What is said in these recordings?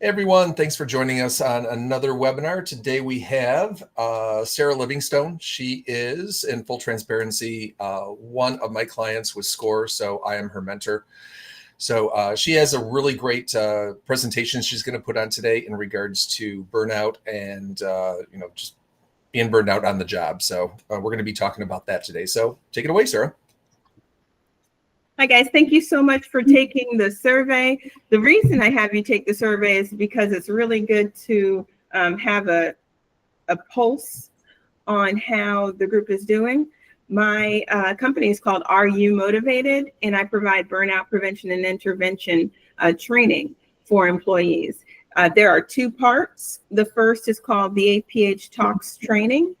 Hey everyone, thanks for joining us on another webinar. Today we have Sarah Livingstone. She is, in full transparency, one of my clients with SCORE, so I am her mentor. So she has a really great presentation she's going to put on today in regards to burnout and just being burned out on the job. So we're going to be talking about that today. So take it away, Sarah. Hi guys, thank you so much for taking the survey. The reason I have you take the survey is because it's really good to have a pulse on how the group is doing. My company is called Are You Motivated? And I provide burnout prevention and intervention training for employees. There are two parts. The first is called the APH Talks training.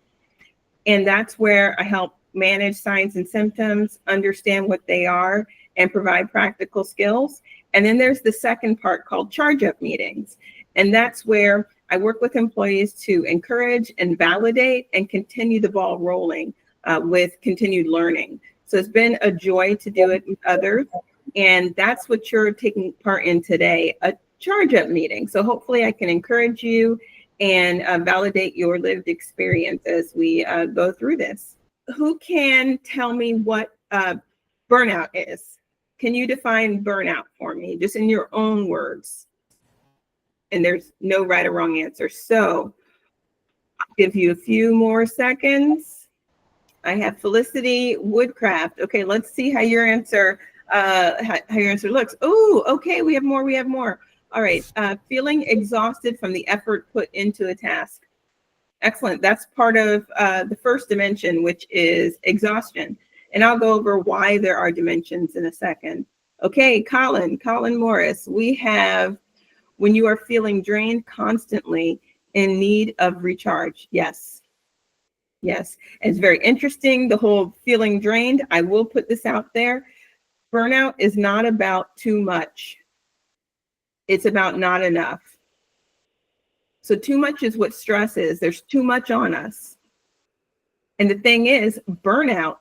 And that's where I help manage signs and symptoms, understand what they are, and provide practical skills. And then there's the second part called charge up meetings. And that's where I work with employees to encourage and validate and continue the ball rolling with continued learning. So it's been a joy to do it with others. And that's what you're taking part in today, a charge up meeting. So hopefully I can encourage you and validate your lived experience as we go through this. Who can tell me what burnout is? Can you define burnout for me, just in your own words? And there's no right or wrong answer. So I'll give you a few more seconds. I have Felicity Woodcraft. Okay, let's see how your answer looks. Oh, okay, we have more. All right, feeling exhausted from the effort put into a task. Excellent. That's part of the first dimension, which is exhaustion. And I'll go over why there are dimensions in a second. Okay, Colin Morris, we have when you are feeling drained constantly in need of recharge. Yes. It's very interesting, the whole feeling drained. I will put this out there. Burnout is not about too much. It's about not enough. So too much is what stress is. There's too much on us. And the thing is, burnout,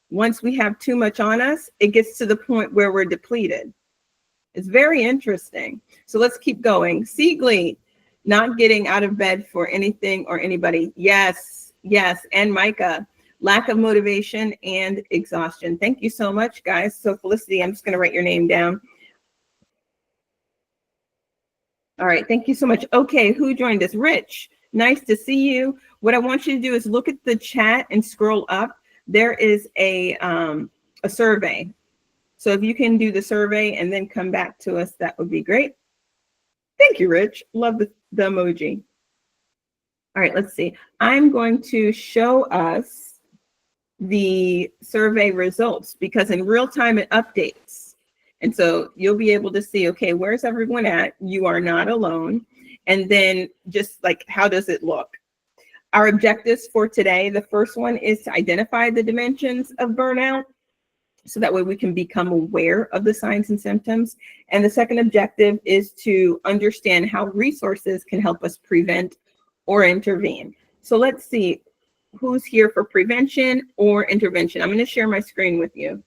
once we have too much on us, it gets to the point where we're depleted. It's very interesting. So let's keep going. Siegley, not getting out of bed for anything or anybody. Yes. And Micah, lack of motivation and exhaustion. Thank you so much, guys. So Felicity, I'm just going to write your name down. All right, thank you so much. Okay, who joined us? Rich, nice to see you. What I want you to do is look at the chat and scroll up. There is a survey. So if you can do the survey and then come back to us, that would be great. Thank you, Rich. Love the emoji. All right, let's see. I'm going to show us the survey results because in real time it updates. And so you'll be able to see, okay, where's everyone at? You are not alone. And then just like, how does it look? Our objectives for today, the first one is to identify the dimensions of burnout. So that way we can become aware of the signs and symptoms. And the second objective is to understand how resources can help us prevent or intervene. So let's see who's here for prevention or intervention. I'm going to share my screen with you.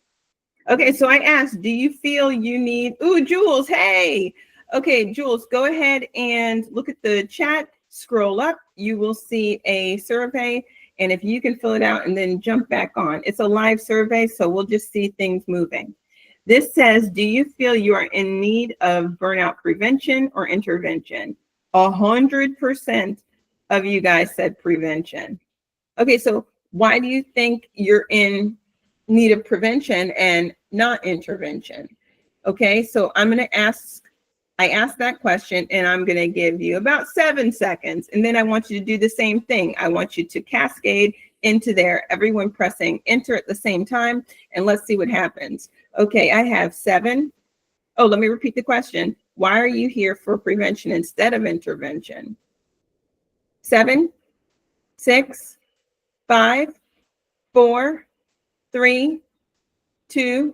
Okay, so I asked, do you feel you need, Jules, hey. Okay, Jules, go ahead and look at the chat, scroll up, you will see a survey, and if you can fill it out and then jump back on. It's a live survey, so we'll just see things moving. This says, do you feel you are in need of burnout prevention or intervention? 100% of you guys said prevention. Okay, so why do you think you're in need of prevention and not intervention? Okay, so I asked that question and I'm going to give you about 7 seconds. And then I want you to do the same thing. I want you to cascade into there, everyone pressing enter at the same time. And let's see what happens. Okay, I have 7. Oh, let me repeat the question. Why are you here for prevention instead of intervention? 7, 6, 5, 4, 3, 2,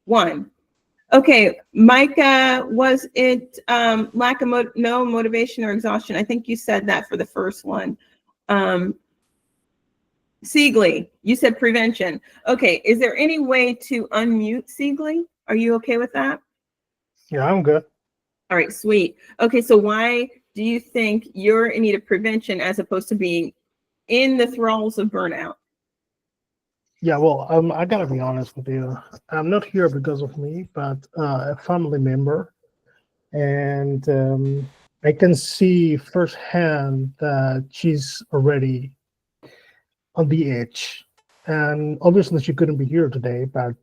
1. Okay, Micah, was it lack of no motivation or exhaustion? I think you said that for the first one. Siegley, you said prevention. Okay, is there any way to unmute Siegley? Are you okay with that? Yeah, I'm good. All right, sweet. Okay, so why do you think you're in need of prevention as opposed to being in the thralls of burnout? Yeah, well, I gotta be honest with you. I'm not here because of me, but a family member, and I can see firsthand that she's already on the edge. And obviously, she couldn't be here today, but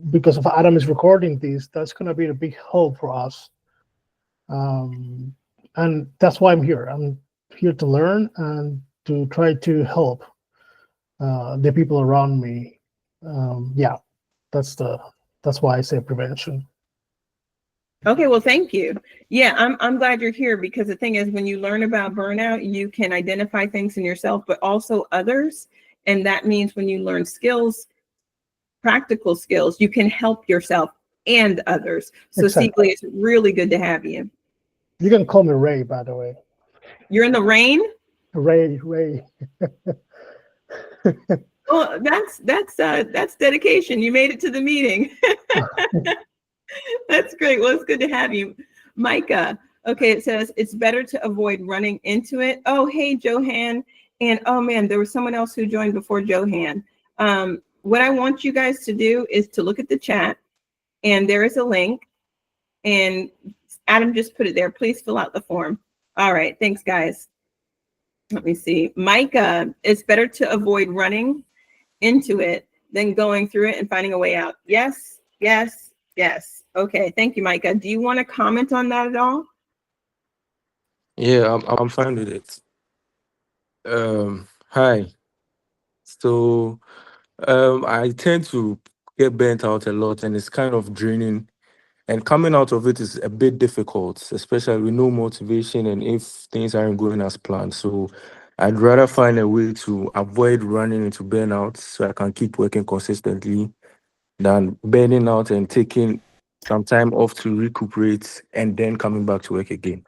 because of Adam is recording this, that's gonna be a big help for us. Um, and that's why I'm here. I'm here to learn and to try to help the people around me. Yeah, that's why I say prevention. Okay, well, thank you. Yeah, I'm glad you're here, because the thing is, when you learn about burnout, you can identify things in yourself, but also others. And that means when you learn skills, practical skills, you can help yourself and others. So Exactly. Siegley, it's really good to have you. You can call me Ray, by the way. You're in the rain? Ray. Well, that's dedication. You made it to the meeting. That's great. Well, it's good to have you. Micah, okay, it says it's better to avoid running into it. Oh, hey, Johan. And oh man, there was someone else who joined before Johan. What I want you guys to do is to look at the chat, and there is a link, and Adam just put it there. Please fill out the form. All right, thanks, guys. Let me see. Micah, it's better to avoid running into it than going through it and finding a way out. Yes, yes, yes. Okay, thank you, Micah. Do you want to comment on that at all? Yeah, I'm fine with it. Hi. So, I tend to get burnt out a lot, and it's kind of draining. And coming out of it is a bit difficult, especially with no motivation and if things aren't going as planned. So, I'd rather find a way to avoid running into burnout so I can keep working consistently than burning out and taking some time off to recuperate and then coming back to work again.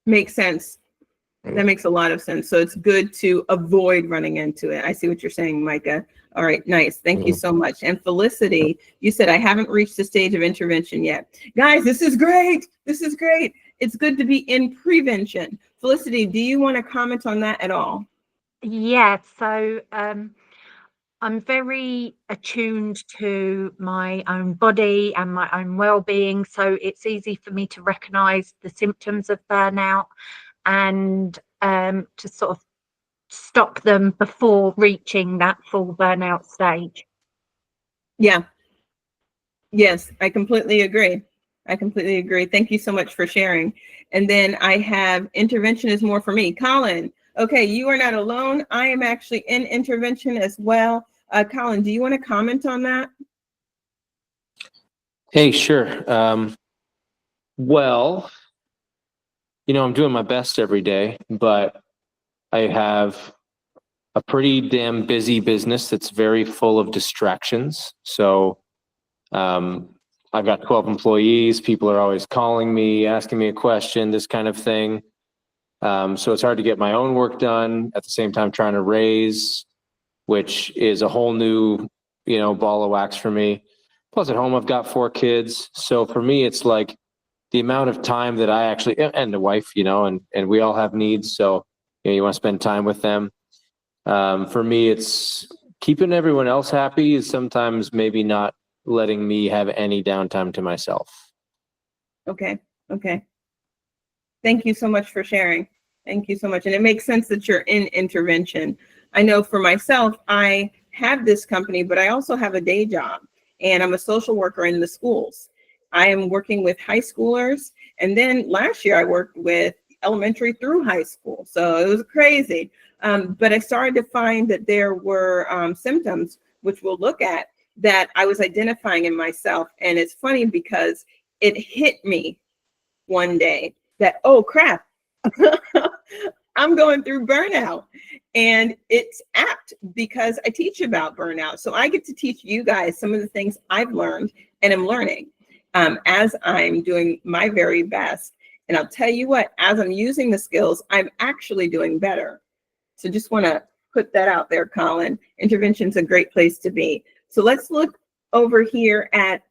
Makes sense. That makes a lot of sense. So it's good to avoid running into it. I see what you're saying, Micah. All right, nice. Thank you so much. And Felicity, you said, I haven't reached the stage of intervention yet. Guys, this is great. This is great. It's good to be in prevention. Felicity, do you want to comment on that at all? Yeah, so I'm very attuned to my own body and my own well-being. So it's easy for me to recognize the symptoms of burnout and to sort of stop them before reaching that full burnout stage. Yeah. Yes, I completely agree. I completely agree. Thank you so much for sharing. And then I have intervention is more for me. Colin, okay, you are not alone. I am actually in intervention as well. Colin, do you want to comment on that? Hey, sure. Well, I'm doing my best every day, but I have a pretty damn busy business that's very full of distractions. So I've got 12 employees. People are always calling me, asking me a question, this kind of thing. So it's hard to get my own work done at the same time trying to raise, which is a whole new, ball of wax for me. Plus at home, I've got 4 kids. So for me, it's like the amount of time that I actually, and the wife, and we all have needs. So, you want to spend time with them. For me, it's keeping everyone else happy is sometimes maybe not letting me have any downtime to myself. Okay. Thank you so much for sharing. Thank you so much. And it makes sense that you're in intervention. I know for myself, I have this company, but I also have a day job, and I'm a social worker in the schools. I am working with high schoolers. And then last year I worked with elementary through high school. So it was crazy. But I started to find that there were symptoms, which we'll look at, that I was identifying in myself. And it's funny because it hit me one day that, oh crap, I'm going through burnout. And it's apt because I teach about burnout. So I get to teach you guys some of the things I've learned and am learning as I'm doing my very best. And I'll tell you what, as I'm using the skills, I'm actually doing better. So just want to put that out there, Colin. Intervention's a great place to be. So let's look over here at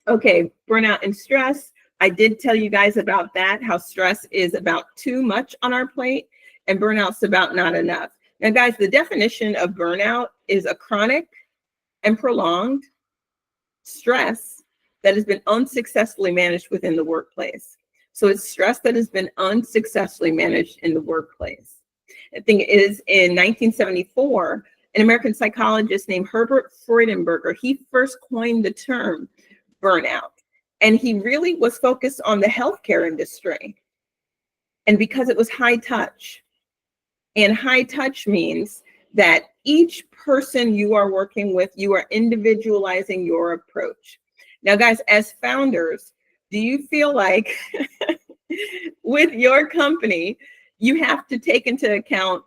Okay, burnout and stress. I did tell you guys about that, how stress is about too much on our plate and burnout's about not enough. Now, guys, the definition of burnout is a chronic and prolonged stress that has been unsuccessfully managed within the workplace. So it's stress that has been unsuccessfully managed in the workplace. I think it is in 1974, an American psychologist named Herbert Freudenberger, he first coined the term burnout. And he really was focused on the healthcare industry. And because it was high touch, and high touch means that each person you are working with, you are individualizing your approach. Now, guys, as founders, do you feel like with your company, you have to take into account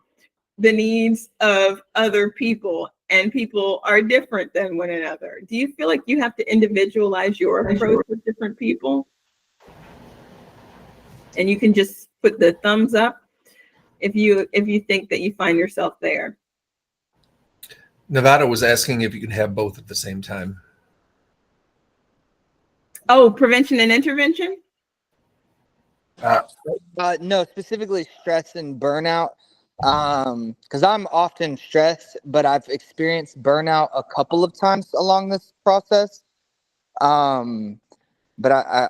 the needs of other people, and people are different than one another? Do you feel like you have to individualize your approach with different people? And you can just put the thumbs up if you think that you find yourself there. Nevada was asking if you could have both at the same time. Oh, prevention and intervention? No, specifically stress and burnout. Because I'm often stressed, but I've experienced burnout a couple of times along this process. But I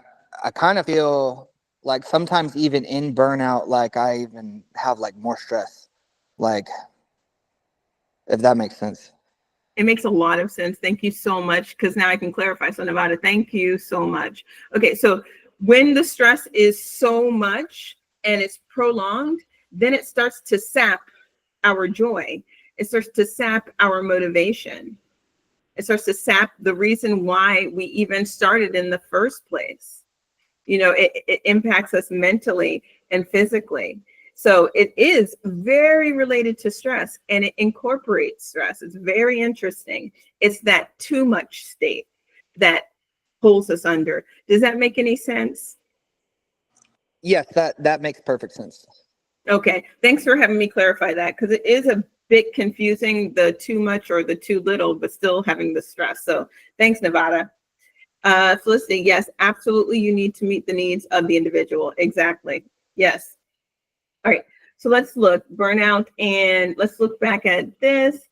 kind of feel like sometimes even in burnout, like I even have like more stress, like, if that makes sense. It makes a lot of sense. Thank you so much, because now I can clarify. So Nevada, thank you so much. Okay, so when the stress is so much and it's prolonged, then it starts to sap our joy. It starts to sap our motivation. It starts to sap the reason why we even started in the first place. You know, it impacts us mentally and physically. So it is very related to stress, and it incorporates stress. It's very interesting. It's that too much state that pulls us under. Does that make any sense? Yes, that makes perfect sense. Okay, thanks for having me clarify that, because it is a bit confusing, the too much or the too little, but still having the stress. So thanks, Nevada. Felicity, yes, absolutely. You need to meet the needs of the individual. Exactly. Yes. All right, so let's look burnout, and let's look back at this.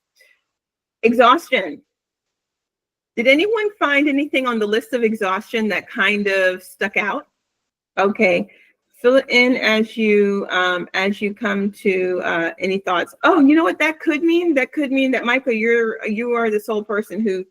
Exhaustion. Did anyone find anything on the list of exhaustion that kind of stuck out? Okay, fill it in as you come to any thoughts. Oh, you know what that could mean? That could mean that Michael, you are the sole person who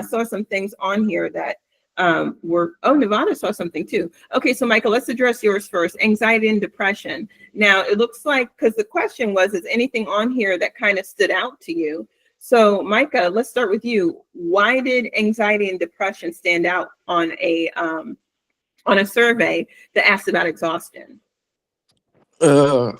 saw some things on here that Nevada saw something too. Okay, so Michael, let's address yours first. Anxiety and depression. Now it looks like, because the question was, is anything on here that kind of stood out to you? So Micah, let's start with you. Why did anxiety and depression stand out on a survey that asked about exhaustion? So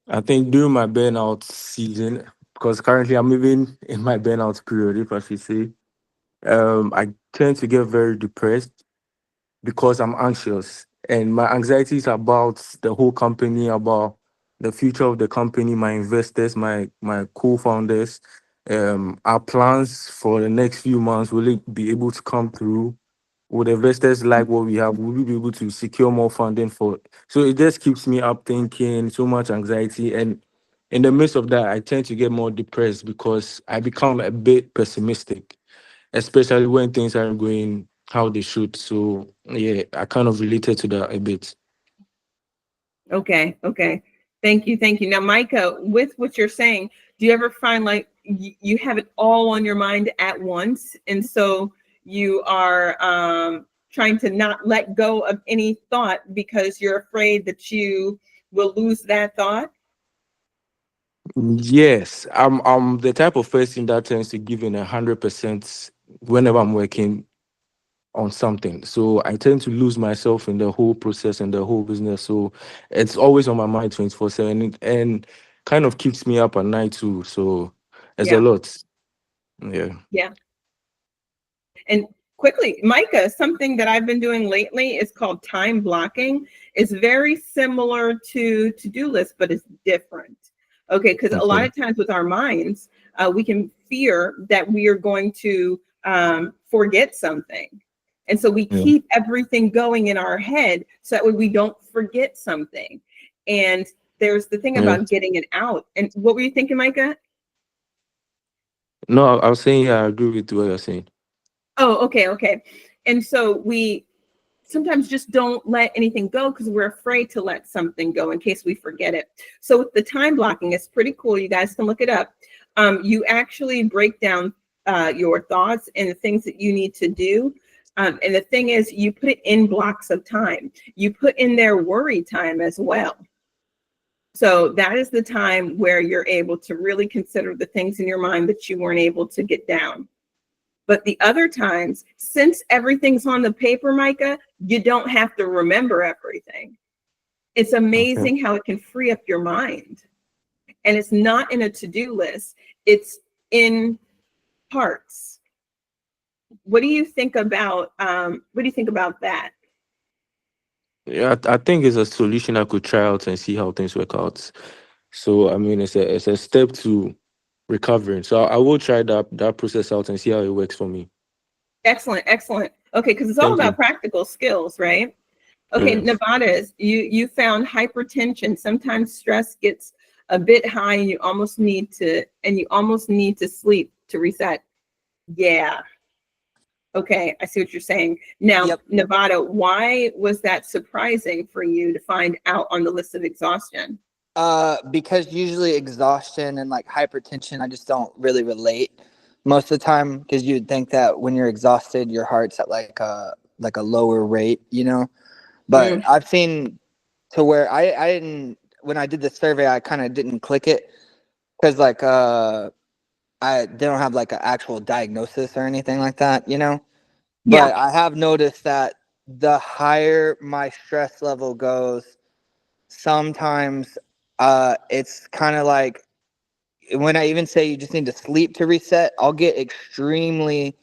I think during my burnout season, because currently I'm even in my burnout period, if I should say, I tend to get very depressed because I'm anxious, and my anxiety is about the whole company, about the future of the company, my investors, my co-founders, our plans for the next few months. Will it be able to come through? Would investors like what we have? Will we be able to secure more funding for it? So it just keeps me up thinking, so much anxiety. And in the midst of that, I tend to get more depressed because I become a bit pessimistic, especially when things aren't going how they should. So yeah, I kind of related to that a bit. Okay. Thank you. Now, Micah, with what you're saying, do you ever find like you have it all on your mind at once, and so you are trying to not let go of any thought because you're afraid that you will lose that thought? Yes, I'm the type of person that tends to give in 100% whenever I'm working on something. So I tend to lose myself in the whole process and the whole business. So it's always on my mind 24/7, and kind of keeps me up at night too. So it's a lot. Yeah. And quickly, Micah, something that I've been doing lately is called time blocking. It's very similar to to-do list, but it's different. Okay, because a lot of times with our minds, we can fear that we are going to forget something. And so we keep everything going in our head so that way we don't forget something. And there's the thing about getting it out. And what were you thinking, Micah? No, I was saying, yeah, I agree with what you're saying. Oh, okay. And so we sometimes just don't let anything go because we're afraid to let something go in case we forget it. So with the time blocking, it's pretty cool. You guys can look it up. You actually break down your thoughts and the things that you need to do. And the thing is, you put it in blocks of time. You put in their worry time as well. So that is the time where you're able to really consider the things in your mind that you weren't able to get down. But the other times, since everything's on the paper, Micah, you don't have to remember everything. It's amazing how it can free up your mind. And it's not in a to-do list. It's in parts. What do you think about that? Yeah, I think it's a solution I could try out and see how things work out. So I mean, it's a step to recovering. So I will try that process out and see how it works for me. Excellent. Okay, because it's all about practical skills, right? Okay, Nevada, you found hypertension. Sometimes stress gets a bit high, and you almost need to sleep to reset. Yeah. Okay, I see what you're saying. Now, Nevada, why was that surprising for you to find out on the list of exhaustion? Because usually exhaustion and like hypertension, I just don't really relate most of the time, because you'd think that when you're exhausted, your heart's at like a lower rate, you know. But I've seen to where I didn't, when I did the survey, I kind of didn't click it because like they don't have like an actual diagnosis or anything like that, you know. But I have noticed that the higher my stress level goes, sometimes it's kind of like when I even say you just need to sleep to reset, I'll get extremely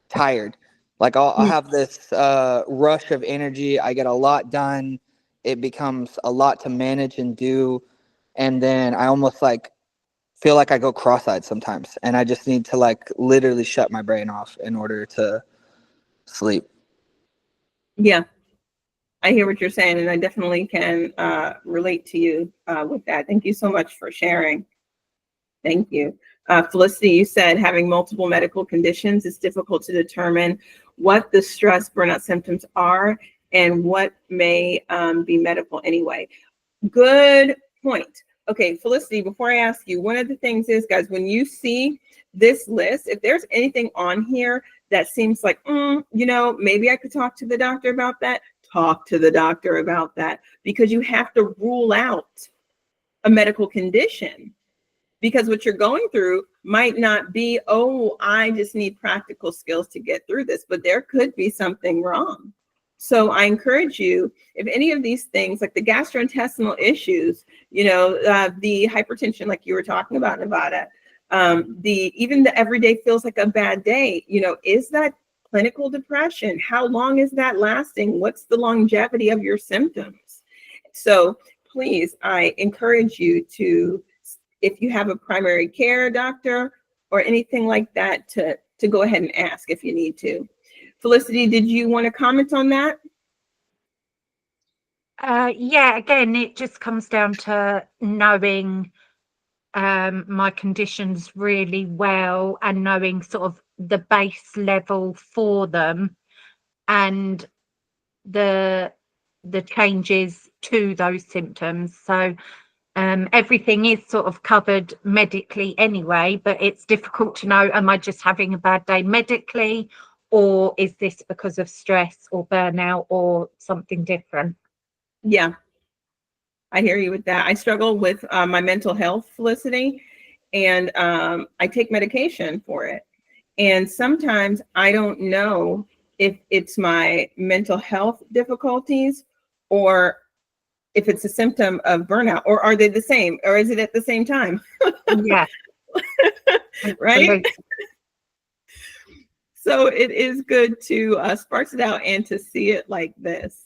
tired. Like I'll have this rush of energy. I get a lot done. It becomes a lot to manage and do. And then I almost like feel like I go cross-eyed sometimes. And I just need to like literally shut my brain off in order to sleep. Yeah, I hear what you're saying, and I definitely can relate to you with that. Thank you so much for sharing. Thank you. Felicity, you said having multiple medical conditions, it's difficult to determine what the stress burnout symptoms are and what may be medical anyway. Good point. Okay, Felicity, before I ask you, one of the things is, guys, when you see this list, if there's anything on here that seems like, maybe I could talk to the doctor about that, talk to the doctor about that, because you have to rule out a medical condition. Because what you're going through might not be, I just need practical skills to get through this, but there could be something wrong. So I encourage you, if any of these things, like the gastrointestinal issues, the hypertension, like you were talking about, Nevada, even the everyday feels like a bad day, is that clinical depression? How long is that lasting? What's the longevity of your symptoms? So please, I encourage you to, if you have a primary care doctor or anything like that, to go ahead and ask if you need to. Felicity, did you want to comment on that? Again, it just comes down to knowing my conditions really well and knowing sort of the base level for them and the changes to those symptoms. So everything is sort of covered medically anyway, but it's difficult to know, am I just having a bad day medically, or is this because of stress or burnout or something different? Yeah, I hear you with that. I struggle with my mental health, Felicity, and I take medication for it. And sometimes I don't know if it's my mental health difficulties or if it's a symptom of burnout, or are they the same, or is it at the same time? Yeah. Right? So it is good to sparse it out and to see it like this.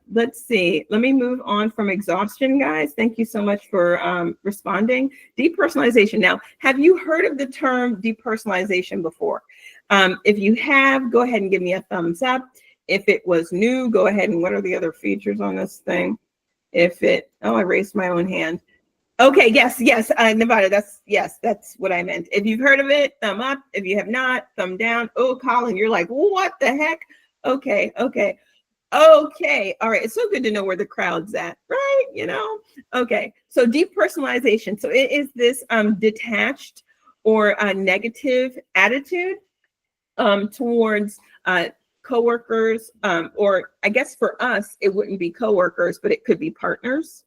Let's see. Let me move on from exhaustion, guys. Thank you so much for responding. Depersonalization. Now, have you heard of the term depersonalization before? If you have, go ahead and give me a thumbs up. If it was new, go ahead and what are the other features on this thing? If it, oh, I raised my own hand. Okay, yes, Nevada, that's what I meant. If you've heard of it, thumb up. If you have not, thumb down. Oh, Colin, you're like, what the heck? Okay. All right, it's so good to know where the crowd's at, right? Okay, so depersonalization. So it is this detached or a negative attitude towards coworkers, or I guess for us, it wouldn't be coworkers, but it could be partners.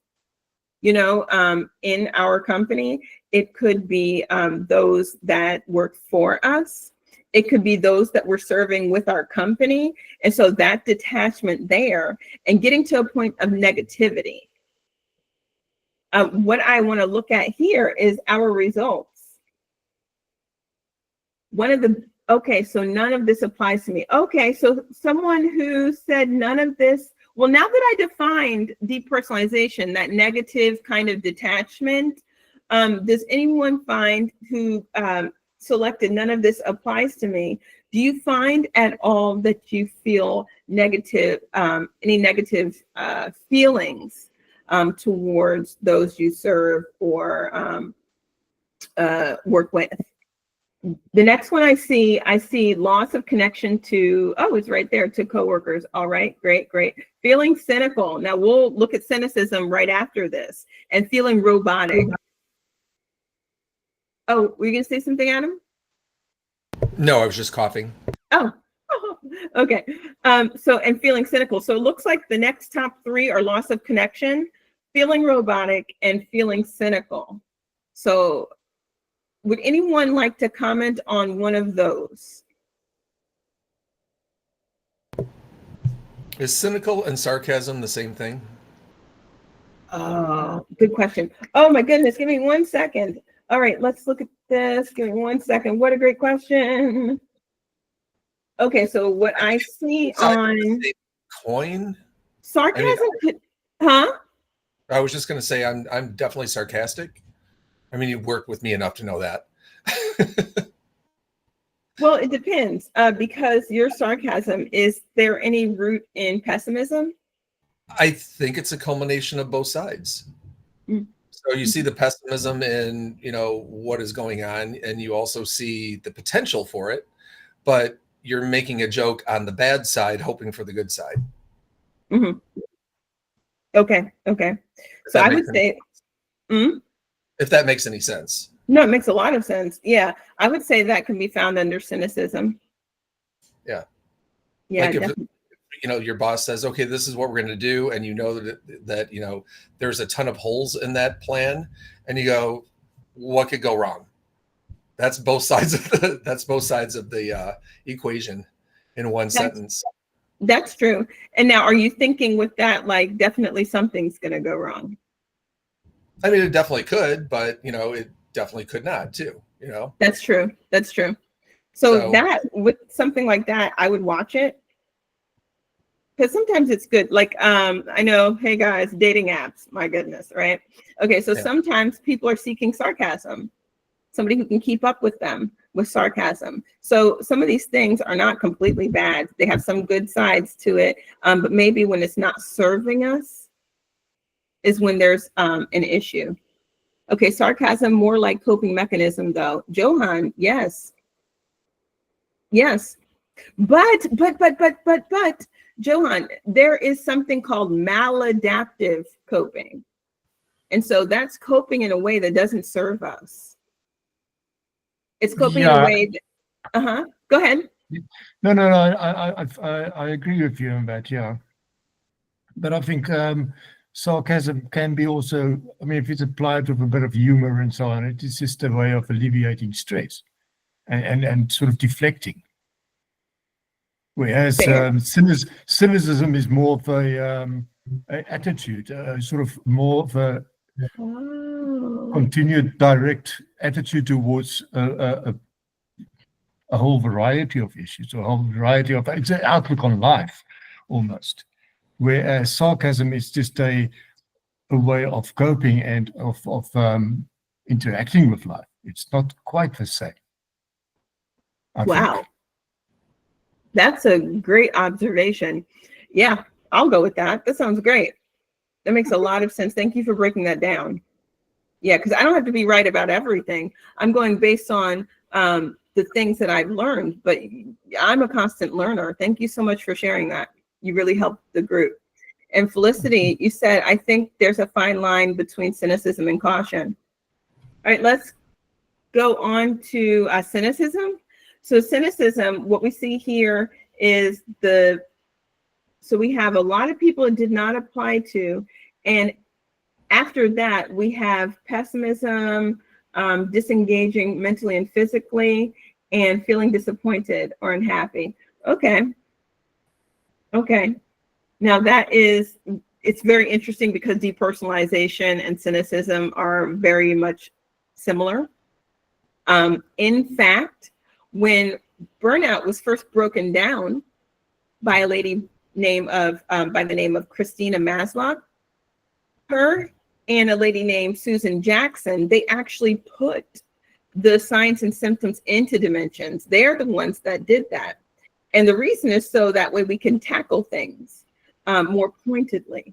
In our company, it could be those that work for us. It could be those that we're serving with our company. And so that detachment there and getting to a point of negativity. What I want to look at here is our results. Okay, so none of this applies to me. Okay, so someone who said none of this. Well, now that I defined depersonalization, that negative kind of detachment, does anyone find who selected none of this applies to me? Do you find at all that you feel negative, any negative feelings towards those you serve or work with? The next one I see loss of connection to, oh, it's right there, to coworkers. All right, great. Feeling cynical. Now we'll look at cynicism right after this, and feeling robotic. Oh, were you gonna say something, Adam? No, I was just coughing. Oh, okay. So, and feeling cynical. So it looks like the next top three are loss of connection, feeling robotic, and feeling cynical. So would anyone like to comment on one of those? Is cynical and sarcasm the same thing? Oh, good question. Oh my goodness, give me 1 second. All right, let's look at this. Give me 1 second. What a great question. Okay, so what I see on coin sarcasm, huh? I was just going to say I'm definitely sarcastic. I mean, you've worked with me enough to know that. Well, it depends, because your sarcasm, is there any root in pessimism? I think it's a culmination of both sides. So you see the pessimism in, what is going on, and you also see the potential for it, but you're making a joke on the bad side, hoping for the good side. Mm-hmm. Okay. So I would say, if that makes any sense. No, it makes a lot of sense. Yeah, I would say that can be found under cynicism. Yeah. Yeah. Like if, your boss says, okay, this is what we're going to do. And that there's a ton of holes in that plan. And you go, what could go wrong? That's both sides of the equation in one sentence. That's true. And now, are you thinking with that, like, definitely something's going to go wrong? I mean, it definitely could, but it definitely could not too, That's true. So that, with something like that, I would watch it, because sometimes it's good. Like, I know, hey guys, dating apps, my goodness, right? Okay, so sometimes people are seeking sarcasm, somebody who can keep up with them with sarcasm. So some of these things are not completely bad. They have some good sides to it, but maybe when it's not serving us is when there's an issue. Okay, sarcasm more like coping mechanism though. Johan, yes. But Johan, there is something called maladaptive coping. And so that's coping in a way that doesn't serve us. It's coping in a way that, go ahead. No, I agree with you on that, yeah. But I think sarcasm can be also, I mean, if it's applied with a bit of humor and so on, it is just a way of alleviating stress and sort of deflecting. Whereas cynicism is more of a attitude, sort of more of a continued direct attitude towards a whole variety of issues, or a whole variety of, it's an outlook on life almost. Whereas sarcasm is just a way of coping and of interacting with life. It's not quite the same. Wow. That's a great observation. Yeah, I'll go with that. That sounds great. That makes a lot of sense. Thank you for breaking that down. Yeah, because I don't have to be right about everything. I'm going based on the things that I've learned, but I'm a constant learner. Thank you so much for sharing that. You really helped the group. And Felicity, you said, I think there's a fine line between cynicism and caution. All right, let's go on to cynicism. So cynicism, what we see here is so we have a lot of people it did not apply to. And after that, we have pessimism, disengaging mentally and physically, and feeling disappointed or unhappy. Okay. Now it's very interesting because depersonalization and cynicism are very much similar. In fact, when burnout was first broken down by a lady by the name of Christina Maslow, her and a lady named Susan Jackson, they actually put the signs and symptoms into dimensions. They're the ones that did that. And the reason is so that way we can tackle things more pointedly.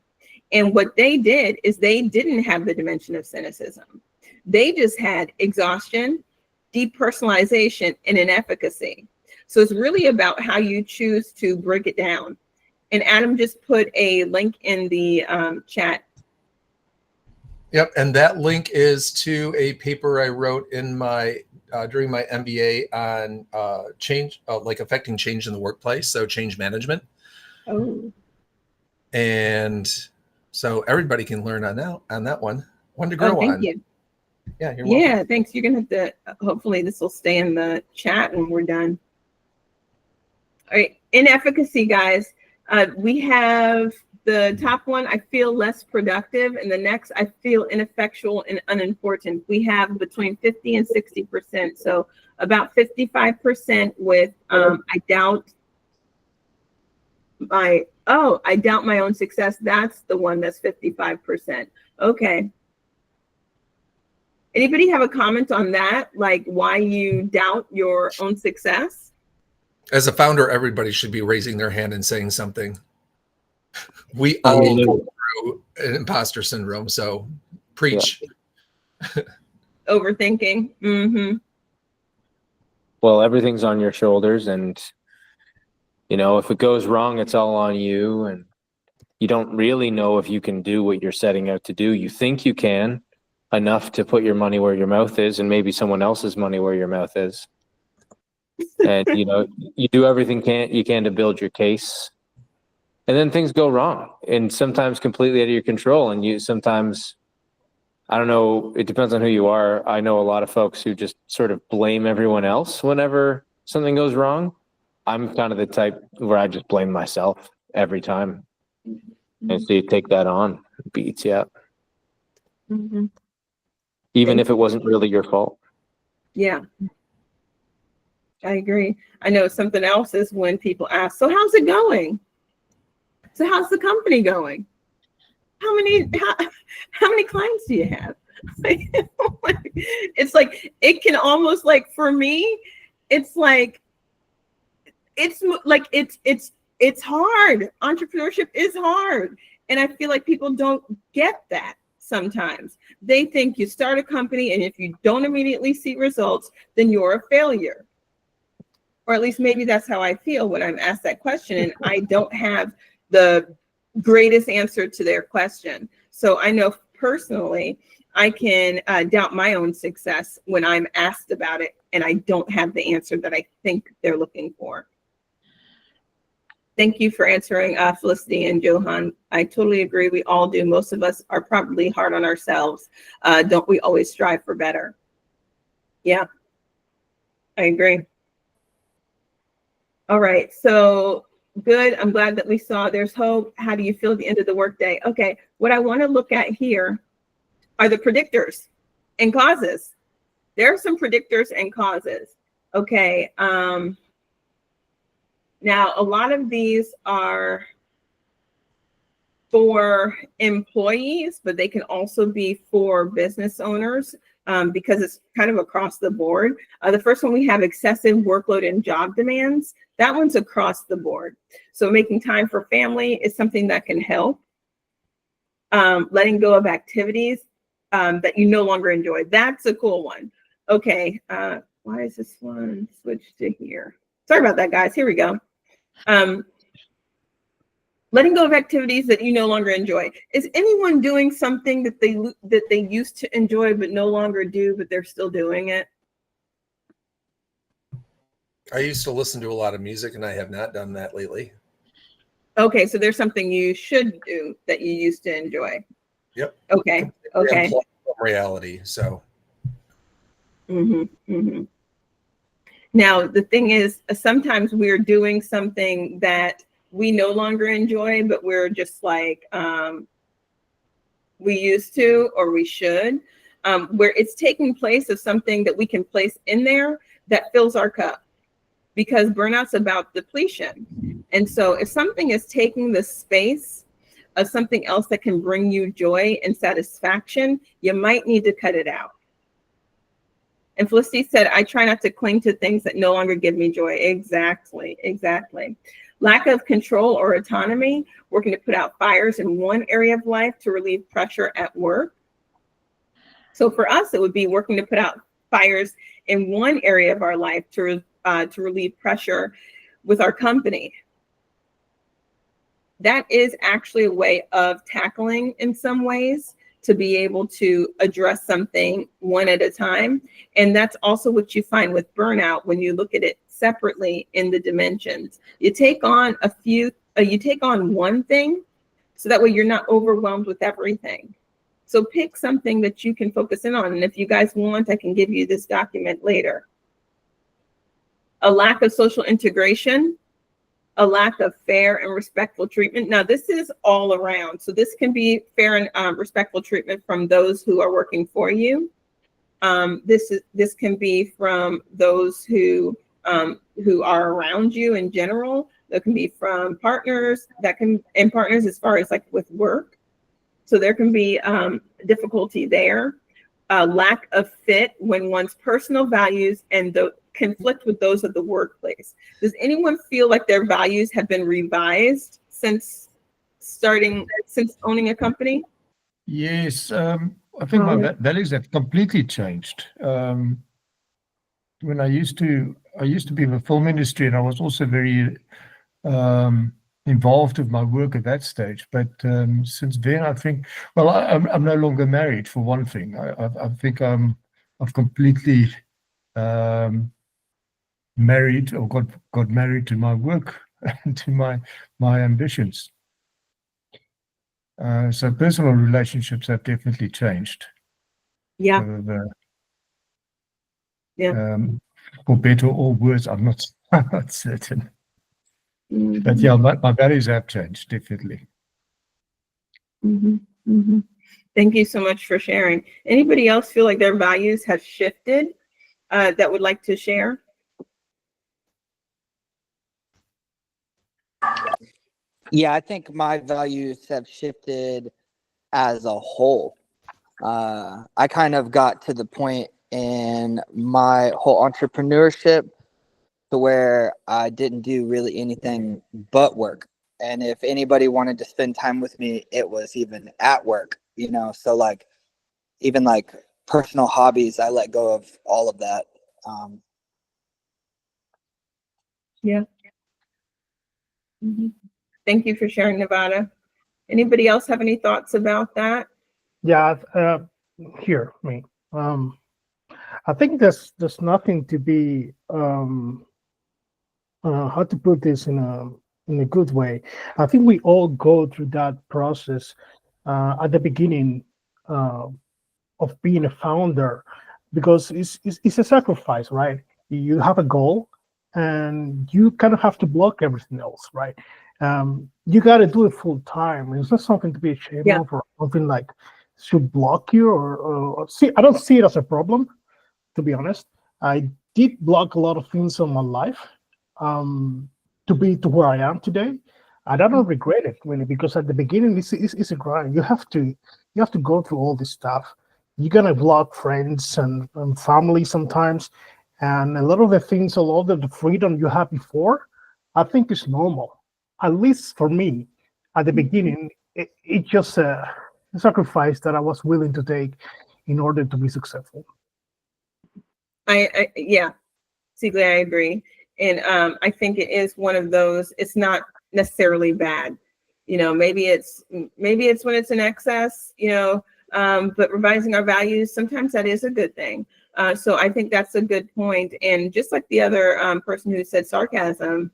And what they did is they didn't have the dimension of cynicism. They just had exhaustion, depersonalization, and inefficacy. So it's really about how you choose to break it down. And Adam just put a link in the chat. Yep, and that link is to a paper I wrote in my during my MBA on change, like affecting change in the workplace, so change management. Oh. And so everybody can learn on that one to grow on. Thank you. Yeah, you're welcome. Yeah, thanks. You're gonna have to. Hopefully, this will stay in the chat when we're done. All right, inefficacy, guys. We have the top one, I feel less productive, and the next, I feel ineffectual and unimportant. We have between 50 and 60%. So about 55% with I doubt my own success. That's the one that's 55%. Okay. Anybody have a comment on that? Like why you doubt your own success? As a founder, everybody should be raising their hand and saying something. We all go through an imposter syndrome, so preach. Yeah. Overthinking. Mm-hmm. Well, everything's on your shoulders, and if it goes wrong, it's all on you, and you don't really know if you can do what you're setting out to do. You think you can, enough to put your money where your mouth is, and maybe someone else's money where your mouth is. And you do everything you can to build your case. And then things go wrong, and sometimes completely out of your control. And you sometimes, I don't know, it depends on who you are. I know a lot of folks who just sort of blame everyone else whenever something goes wrong. I'm kind of the type where I just blame myself every time. And so you take that on, it beats you up. Mm-hmm. Even if it wasn't really your fault. Yeah. I agree. I know something else is when people ask, so how's it going? So how's the company going? How many clients do you have? It's like, it can almost like, for me, it's hard. Entrepreneurship is hard. And I feel like people don't get that sometimes. They think you start a company and if you don't immediately see results, then you're a failure. Or at least maybe that's how I feel when I'm asked that question and I don't have the greatest answer to their question. So I know personally, I can doubt my own success when I'm asked about it and I don't have the answer that I think they're looking for. Thank you for answering, Felicity and Johan. I totally agree. We all do. Most of us are probably hard on ourselves. Don't we always strive for better? Yeah, I agree. All right, so good. I'm glad that we saw there's hope. How do you feel at the end of the workday? Okay, what I want to look at here are the predictors and causes. There are some predictors and causes. Okay, now a lot of these are for employees, but they can also be for business owners. because it's kind of across the board. The first one, we have excessive workload and job demands. That one's across the board. So making time for family is something that can help. Letting go of activities that you no longer enjoy. That's a cool one. Okay, why is this one switched to here? Sorry about that, guys. Here we go. Letting go of activities that you no longer enjoy. Is anyone doing something that they used to enjoy but no longer do, but they're still doing it? I used to listen to a lot of music, and I have not done that lately. Okay, so there's something you should do that you used to enjoy. Yep. Okay. Okay. Unplugged from reality. So. Now, the thing is, sometimes we're doing something that we no longer enjoy, but we're just like, we used to, or we should, where it's taking place of something that we can place in there that fills our cup, because burnout's about depletion. And so if something is taking the space of something else that can bring you joy and satisfaction, you might need to cut it out. And Felicity said, I try not to cling to things that no longer give me joy. Exactly. Lack of control or autonomy, working to put out fires in one area of life to relieve pressure at work. So for us, it would be working to put out fires in one area of our life to relieve pressure with our company. That is actually a way of tackling, in some ways, to be able to address something one at a time. And that's also what you find with burnout when you look at it separately in the dimensions. You take on one thing, so that way you're not overwhelmed with everything. So pick something that you can focus in on. And if you guys want, I can give you this document later. A lack of social integration, a lack of fair and respectful treatment. Now, this is all around. So this can be fair and respectful treatment from those who are working for you. This can be from those who are around you in general. That can be from partners, and partners as far as like with work. So there can be difficulty there. Lack of fit when one's personal values and the conflict with those of the workplace. Does anyone feel like their values have been revised since owning a company? Yes, I think my values have completely changed. When I used to be in the film industry, and I was also very involved with my work at that stage. But since then, I think, well, I'm no longer married, for one thing. I think I've completely married, or got married to my work and to my ambitions. So personal relationships have definitely changed. Yeah. For better or worse, I'm not certain. Mm-hmm. But yeah, my values have changed, definitely. Mm-hmm. Mm-hmm. Thank you so much for sharing. Anybody else feel like their values have shifted that would like to share? Yeah, I think my values have shifted as a whole. I kind of got to the point in my whole entrepreneurship to where I didn't do really anything but work. And if anybody wanted to spend time with me, it was even at work, so like even like personal hobbies, I let go of all of that. Yeah. Mm-hmm. Thank you for sharing, Nevada. Anybody else have any thoughts about that? Yeah, me. I think there's nothing to be how to put this in a good way. I think we all go through that process at the beginning of being a founder, because it's a sacrifice, right? You have a goal, and you kind of have to block everything else, right? You got to do it full time. It's not something to be ashamed of, or something like should block you, or see. I don't see it as a problem, to be honest. I did block a lot of things in my life to be to where I am today. I don't regret it really, because at the beginning it's a grind. You have to go through all this stuff. you're gonna block friends and family sometimes, and a lot of the things, a lot of the freedom you had before, I think is normal. At least for me, at the beginning, it just a sacrifice that I was willing to take in order to be successful. Yeah, Sigley, I agree. And I think it is one of those, it's not necessarily bad. You know, maybe it's when it's in excess, you know, but revising our values, sometimes that is a good thing. So I think that's a good point. And just like the other person who said sarcasm,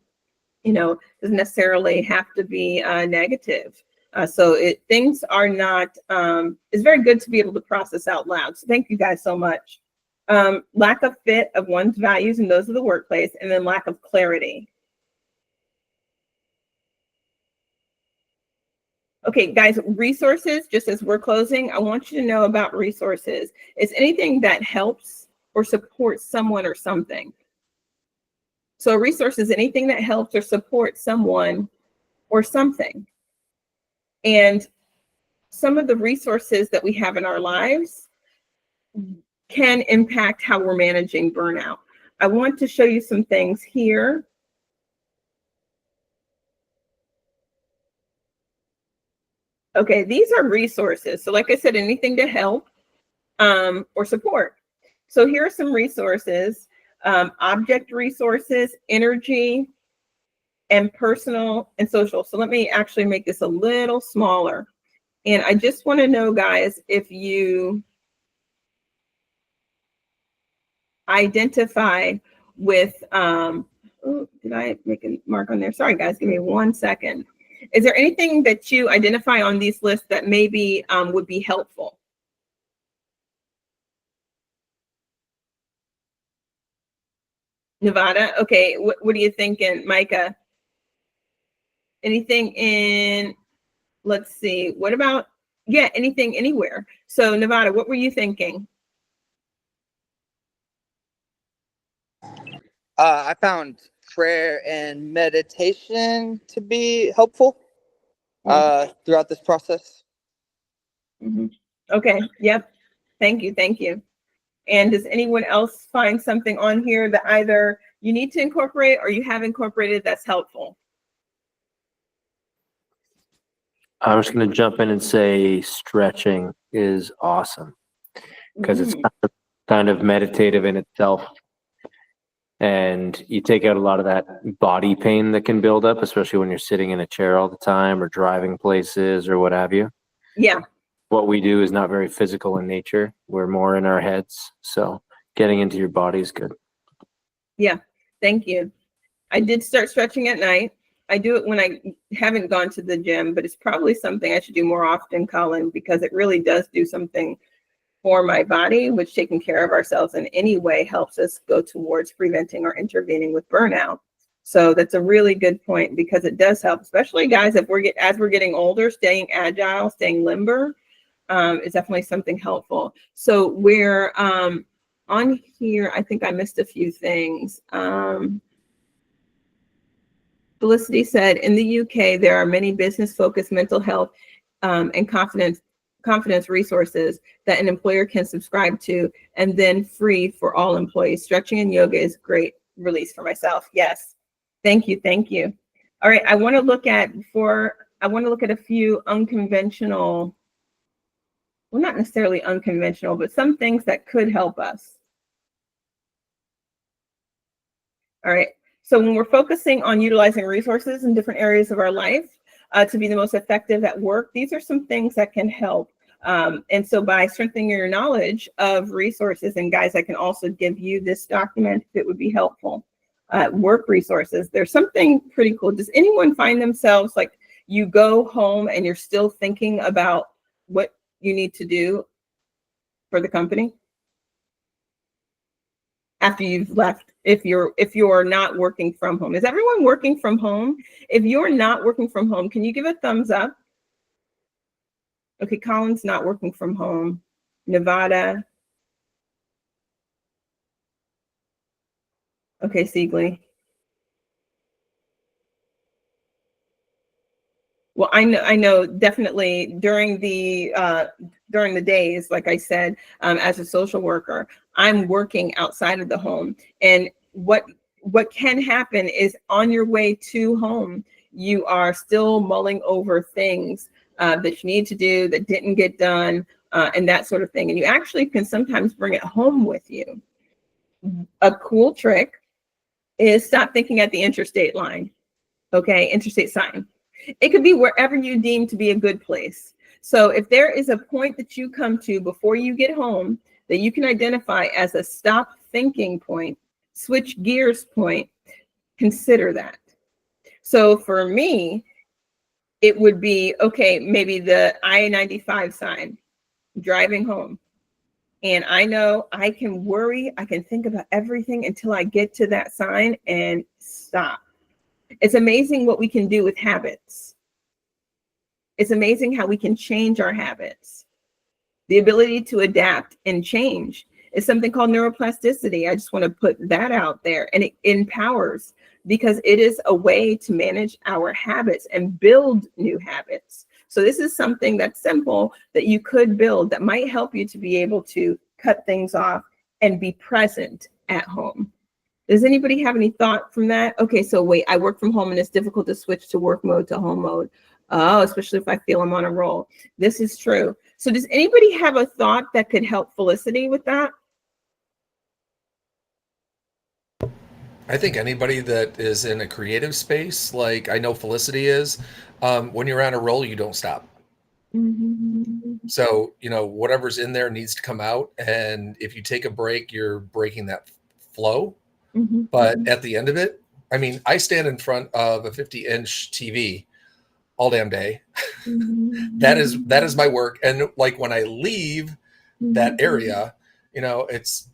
you know, doesn't necessarily have to be negative. So things are not, it's very good to be able to process out loud. So thank you guys so much. Lack of fit of one's values and those of the workplace, and then lack of clarity. Okay, guys, resources, just as we're closing, I want you to know about resources. It's anything that helps or supports someone or something. So a resource is anything that helps or supports someone or something. And some of the resources that we have in our lives can impact how we're managing burnout. I want to show you some things here. Okay, these are resources. So like I said, anything to help or support. So here are some resources, object resources, energy, and personal and social. So let me actually make this a little smaller. And I just want to know, guys, if you identify with, did I make a mark on there? Sorry, guys, give me 1 second. Is there anything that you identify on these lists that maybe would be helpful? Nevada, okay, what are you thinking, Micah? Anything in, let's see, what about, yeah, anything anywhere. So Nevada, what were you thinking? I found prayer and meditation to be helpful throughout this process. Mm-hmm. Okay, yep, thank you. And does anyone else find something on here that either you need to incorporate or you have incorporated that's helpful? I'm just going to jump in and say stretching is awesome because it's kind of meditative in itself. And you take out a lot of that body pain that can build up, especially when you're sitting in a chair all the time or driving places or what have you. Yeah. What we do is not very physical in nature. We're more in our heads. So getting into your body is good. Yeah, thank you. I did start stretching at night. I do it when I haven't gone to the gym, but it's probably something I should do more often, Colin, because it really does do something for my body, which taking care of ourselves in any way helps us go towards preventing or intervening with burnout. So that's a really good point because it does help, especially guys, if as we're getting older, staying agile, staying limber is definitely something helpful. So we're on here, I think I missed a few things. Felicity said, in the UK, there are many business-focused mental health and confidence resources that an employer can subscribe to, and then free for all employees. Stretching and yoga is great release for myself. Yes, thank you. All right, I want to look at a few unconventional, well, not necessarily unconventional, but some things that could help us. All right. So when we're focusing on utilizing resources in different areas of our life to be the most effective at work, these are some things that can help. And so by strengthening your knowledge of resources, and guys, I can also give you this document if it would be helpful. Work resources, there's something pretty cool. Does anyone find themselves like you go home and you're still thinking about what you need to do for the company after you've left, if you're not working from home? Is everyone working from home? If you're not working from home, can you give a thumbs up? Okay, Colin's not working from home. Nevada. Okay, Sigley. Well, I know definitely during the days, like I said, as a social worker, I'm working outside of the home. And what can happen is on your way to home, you are still mulling over things that you need to do that didn't get done, and that sort of thing. And you actually can sometimes bring it home with you. A cool trick is stop thinking at the interstate line. Okay, interstate sign. It could be wherever you deem to be a good place. So if there is a point that you come to before you get home that you can identify as a stop thinking point, switch gears point, consider that. So for me, it would be, okay, maybe the I-95 sign, driving home. And I know I can worry, I can think about everything until I get to that sign and stop. It's amazing what we can do with habits. It's amazing how we can change our habits. The ability to adapt and change is something called neuroplasticity. I just want to put that out there, and it empowers, because it is a way to manage our habits and build new habits. So this is something that's simple that you could build that might help you to be able to cut things off and be present at home. Does anybody have any thought from that? Okay, so wait, I work from home and it's difficult to switch to work mode to home mode. Oh, especially if I feel I'm on a roll. This is true. So does anybody have a thought that could help Felicity with that? I think anybody that is in a creative space, like I know Felicity is, when you're on a roll, you don't stop. Mm-hmm. So, whatever's in there needs to come out. And if you take a break, you're breaking that flow. Mm-hmm. But at the end of it, I mean, I stand in front of a 50-inch TV all damn day. Mm-hmm. That is my work. And like when I leave that area, it's,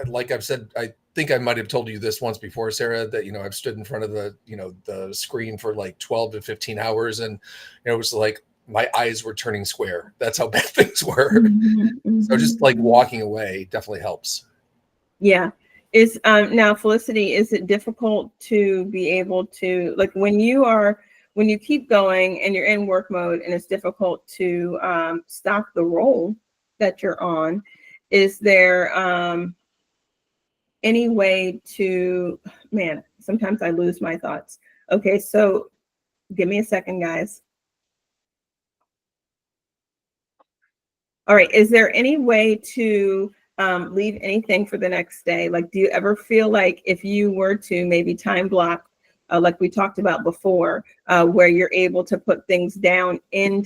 like I've said, I think I might have told you this once before, Sarah, that, I've stood in front of the screen for like 12 to 15 hours. And it was like my eyes were turning square. That's how bad things were. Mm-hmm. So just like walking away definitely helps. Yeah. Is now, Felicity, is it difficult to be able to, like, when you keep going and you're in work mode and it's difficult to stop the roll that you're on, is there any way to, man, sometimes I lose my thoughts. Okay, so give me a second, guys. All right, is there any way to leave anything for the next day? Like, do you ever feel like if you were to maybe time block, like we talked about before, where you're able to put things down in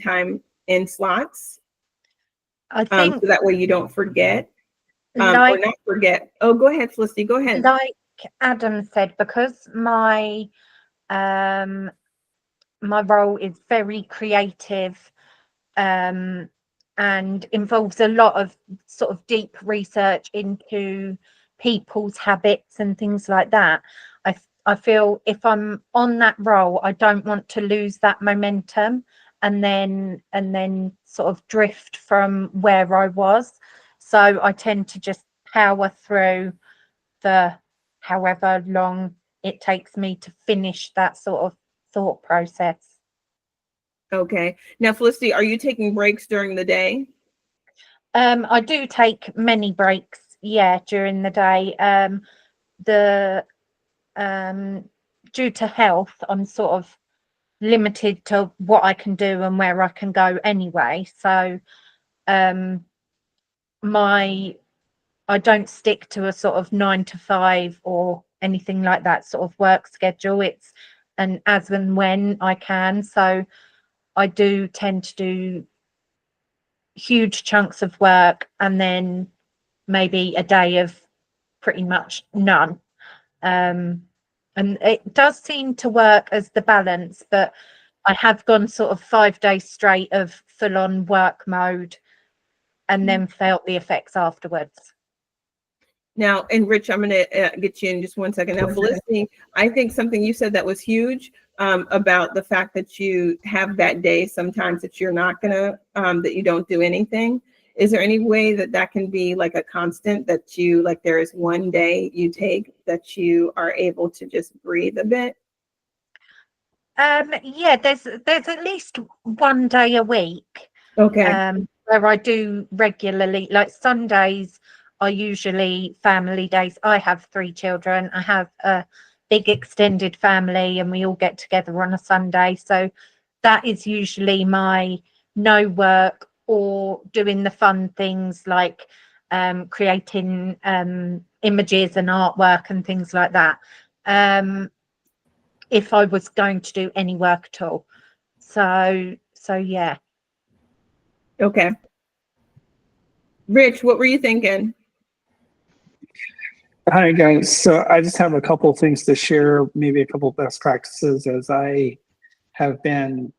slots? I think So that way you don't forget, or like not forget. Oh, go ahead, Felicity, go ahead. like Adam said, because my my role is very creative and involves a lot of sort of deep research into people's habits and things like that. I feel if I'm on that role, I don't want to lose that momentum and then sort of drift from where I was. So I tend to just power through the however long it takes me to finish that sort of thought process. Okay. Now, Felicity, are you taking breaks during the day? I do take many breaks, yeah, during the day. Due to health, I'm sort of limited to what I can do and where I can go anyway. So I don't stick to a sort of 9 to 5 or anything like that sort of work schedule. It's an as and when I can. So I do tend to do huge chunks of work and then maybe a day of pretty much none. And it does seem to work as the balance, but I have gone sort of 5 days straight of full on work mode and then felt the effects afterwards. Now, and Rich, I'm going to get you in just one second. Now, Felicity, I think something you said that was huge about the fact that you have that day sometimes that you're not going to, that you don't do anything. Is there any way that that can be like a constant, that you, like there is one day you take that you are able to just breathe a bit? Yeah, there's at least one day a week Okay. where I do regularly. Like Sundays are usually family days. I have 3 children. I have a big extended family, and we all get together on a Sunday. So that is usually my no work or doing the fun things like creating images and artwork and things like that. If I was going to do any work at all. So yeah. Okay. Rich, what were you thinking? Hi guys. So I just have a couple of things to share, maybe a couple of best practices as I have been,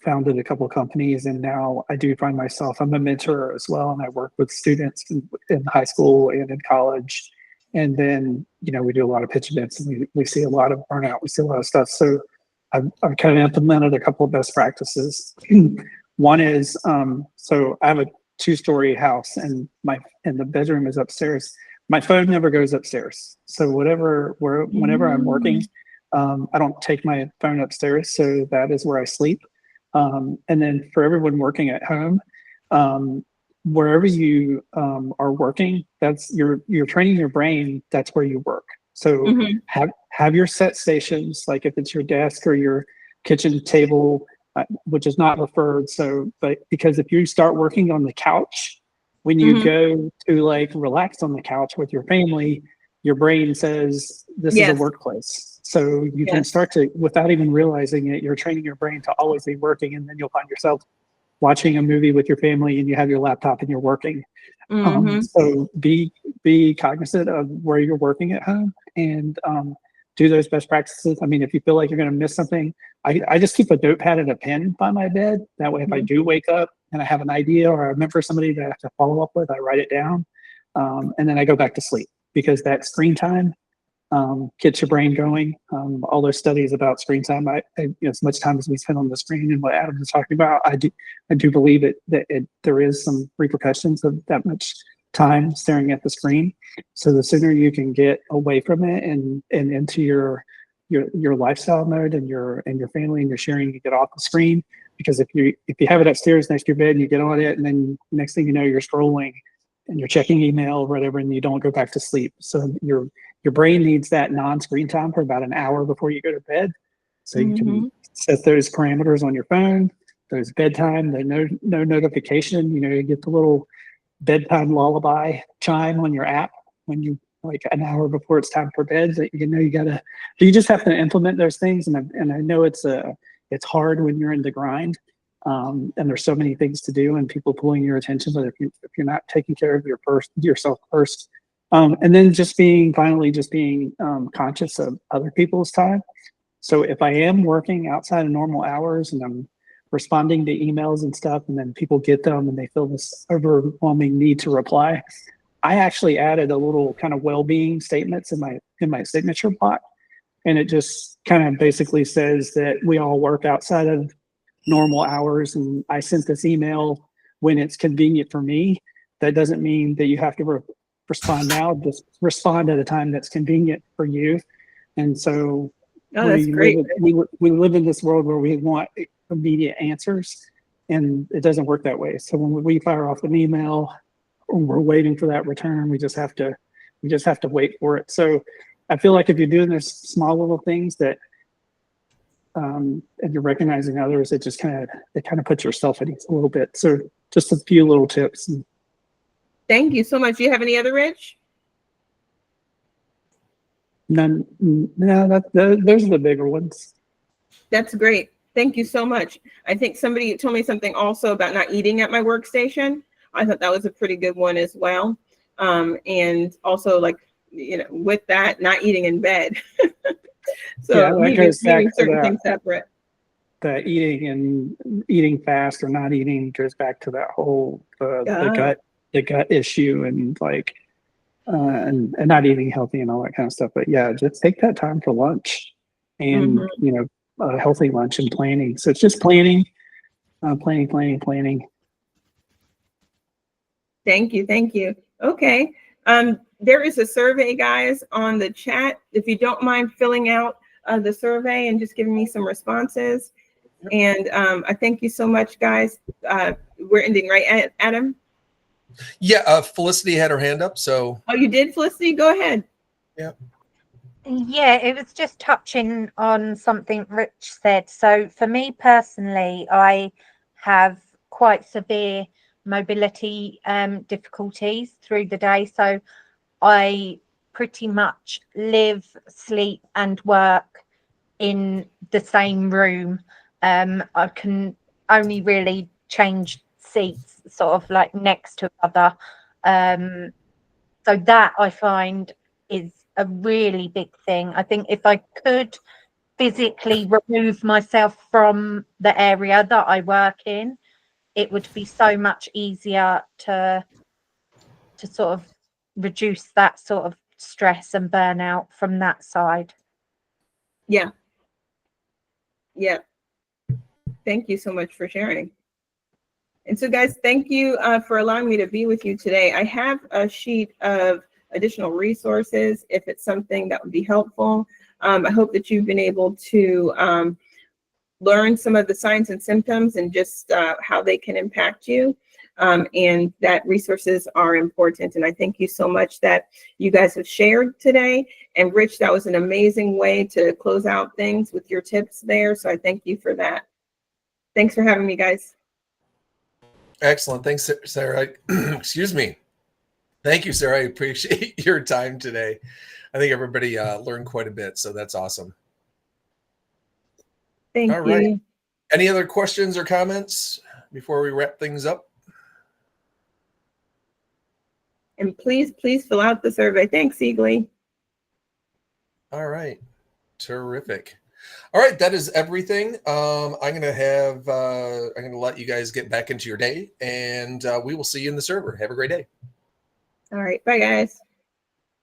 founded a couple of companies, and now I do find myself, I'm a mentor as well, and I work with students in high school and in college. And then, we do a lot of pitch events, and we see a lot of burnout, we see a lot of stuff. So I've kind of implemented a couple of best practices. One is, so I have a 2-story house, and the bedroom is upstairs. My phone never goes upstairs. So whenever I'm working, I don't take my phone upstairs. So that is where I sleep. And then for everyone working at home, wherever you are working, that's you're training your brain. That's where you work. So have your set stations, like if it's your desk or your kitchen table, which is not preferred. So, but because if you start working on the couch, when you go to like relax on the couch with your family, your brain says this is a workplace. So you can start to, without even realizing it, you're training your brain to always be working, and then you'll find yourself watching a movie with your family and you have your laptop and you're working. So be cognizant of where you're working at home, and do those best practices. I mean, if you feel like you're going to miss something, I just keep a notepad and a pen by my bed. That way, if I do wake up and I have an idea or I remember somebody that I have to follow up with, I write it down, and then I go back to sleep, because that screen time gets your brain going. All those studies about screen time, as much time as we spend on the screen, and what Adam was talking about, I do believe that there is some repercussions of that much time staring at the screen. So the sooner you can get away from it and into your lifestyle mode and your family and your sharing, you get off the screen. Because if you have it upstairs next to your bed and you get on it, and then next thing you know, you're scrolling and you're checking email or whatever, and you don't go back to sleep. So your brain needs that non-screen time for about an hour before you go to bed. So you can set those parameters on your phone, those bedtime, the no notification, you get the little bedtime lullaby chime on your app when you, like an hour before it's time for bed, that you just have to implement those things. And I know it's hard when you're in the grind, and there's so many things to do and people pulling your attention. But if you're not taking care of yourself first, and then just being conscious of other people's time. So if I am working outside of normal hours and I'm responding to emails and stuff, and then people get them and they feel this overwhelming need to reply, I actually added a little kind of well-being statements in my signature block. And it just kind of basically says that we all work outside of normal hours, and I sent this email when it's convenient for me. That doesn't mean that you have to respond now. Just respond at a time that's convenient for you. And so that's great. We live in this world where we want immediate answers, and it doesn't work that way. So when we fire off an email, we're waiting for that return. We just have to wait for it. So I feel like if you're doing those small little things that, and you're recognizing others, it kind of puts yourself at ease a little bit. So just a few little tips. Thank you so much. Do you have any other, Rich? None. No, those are the bigger ones. That's great. Thank you so much. I think somebody told me something also about not eating at my workstation. I thought that was a pretty good one as well. And also, like, with that, not eating in bed. So yeah, that goes back to certain things separate. The eating fast or not eating goes back to that whole the gut issue, and like and not eating healthy and all that kind of stuff. But yeah, just take that time for lunch, and a healthy lunch, and planning. So it's just planning. Planning. Thank you. Okay. there is a survey, guys, on the chat. If you don't mind filling out the survey and just giving me some responses. And I thank you so much, guys. We're ending, right, Adam? Yeah, Felicity had her hand up, so. Oh, you did, Felicity? Go ahead. Yeah. Yeah, it was just touching on something Rich said. So for me personally, I have quite severe mobility difficulties through the day. So I pretty much live, sleep, and work in the same room. I can only really change seats sort of like next to other. So that I find is a really big thing. I think if I could physically remove myself from the area that I work in, it would be so much easier to sort of reduce that sort of stress and burnout from that side. Yeah. Yeah. Thank you so much for sharing. And so, guys, thank you for allowing me to be with you today. I have a sheet of additional resources if it's something that would be helpful. I hope that you've been able to learn some of the signs and symptoms and just how they can impact you. And that resources are important. And I thank you so much that you guys have shared today. And Rich, that was an amazing way to close out things with your tips there. So I thank you for that. Thanks for having me, guys. Excellent. Thanks, Sarah. Excuse me. Thank you, Sarah. I appreciate your time today. I think everybody learned quite a bit, so that's awesome. Thank All you. right. Any other questions or comments before we wrap things up? And please fill out the survey. Thanks, Eagly. All right. Terrific. All right, that is everything. I'm gonna let you guys get back into your day, and we will see you in the server. Have a great day. All right, bye, guys.